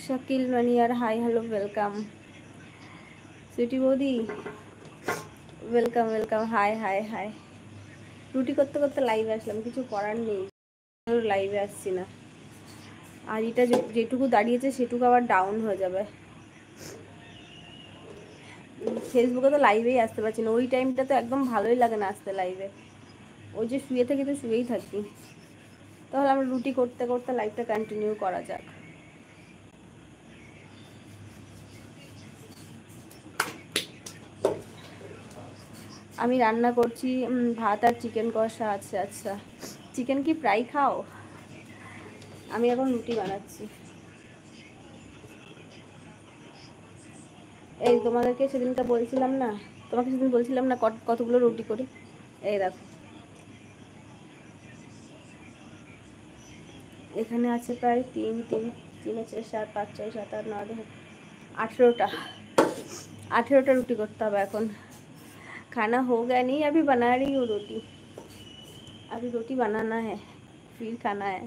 শাকিল রানিয়ার hi hello welcome. Sweety বৌদি welcome welcome, hi hi hi. রুটি করতে করতে লাইভে আসলাম, কিছু করার নেই, লাইভে আসছি না। আর এটা যেটুকু দাঁড়িয়েছে সেটুকু আবার ডাউন হয়ে যাবে। ফেসবুকে তো লাইভেই আসতে পারছি না, ওই টাইমটা তো একদম ভালোই লাগে না আসতে লাইভে। ওই যে শুয়ে থাকি তো শুয়েই থাকি। তাহলে আমরা রুটি করতে করতে লাইভটা কন্টিনিউ করা যাক। আমি রান্না করছি ভাত আর চিকেন কষা। আচ্ছা আচ্ছা, চিকেন কি ফ্রাই খাও? আমি এখন রুটি বানাচ্ছি। এই তোমাদেরকে সেদিনটা বলছিলাম না, তোমাকে সেদিন বলছিলাম না কতগুলো রুটি করি। এই দেখো এখানে আছে প্রায় 18টা রুটি করতে হবে এখন। खाना हो गया नहीं, अभी बना रही हूँ रोटी, अभी रोटी बनाना है फिर खाना है।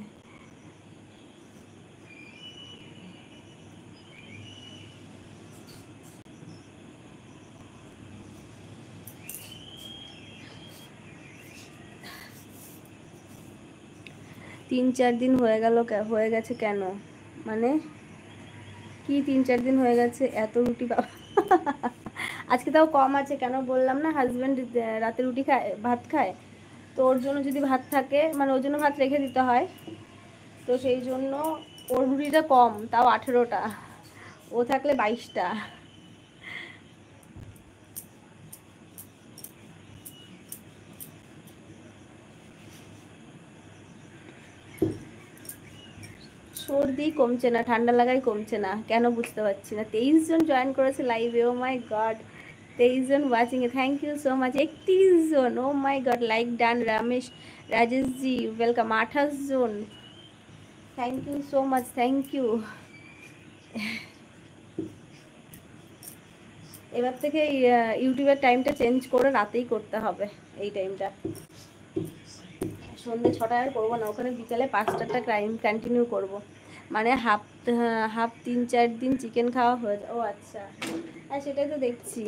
तीन चार दिन হয়ে গেল, হয়ে গেছে কেন মানে কি 3-4 দিন হয়ে গেছে এত রুটি বাবা আজকে তাও কম আছে, কেন বললাম না হাজবেন্ড রাতে রুটি খায়, ভাত খায়, তো ওর জন্য যদি ভাত থাকে মানে ওর জন্য ভাত রেখে দিতে হয়, তো সেই জন্য ওর রুটিটা কম, তাও 18টা, ও থাকলে 22টা। সর্দি কমছে না, ঠান্ডা লাগাই কমছে না, কেন বুঝতে পারছি না। 23 জন জয়েন করেছে লাইভে, ও মাই গড, 23 জন ওয়াচিং এ, থ্যাংক ইউ সো মাচ। 31 জন, oh my God, like done. Ramesh Rajesh ji welcome. 28 জন, thank you so much, thank you. এবার থেকে ইউটিউবের টাইমটা চেঞ্জ করে রাতেই করতে হবে, এই টাইমটা। সন্ধ্যে 6টায় আর করবো না, ওখানে বিকালে 5টাটা কন্টিনিউ করব, মানে হাফ 3-4 দিন চিকেন খাওয়া হয়ে যায়। ও আচ্ছা, হ্যাঁ সেটাই তো দেখছি।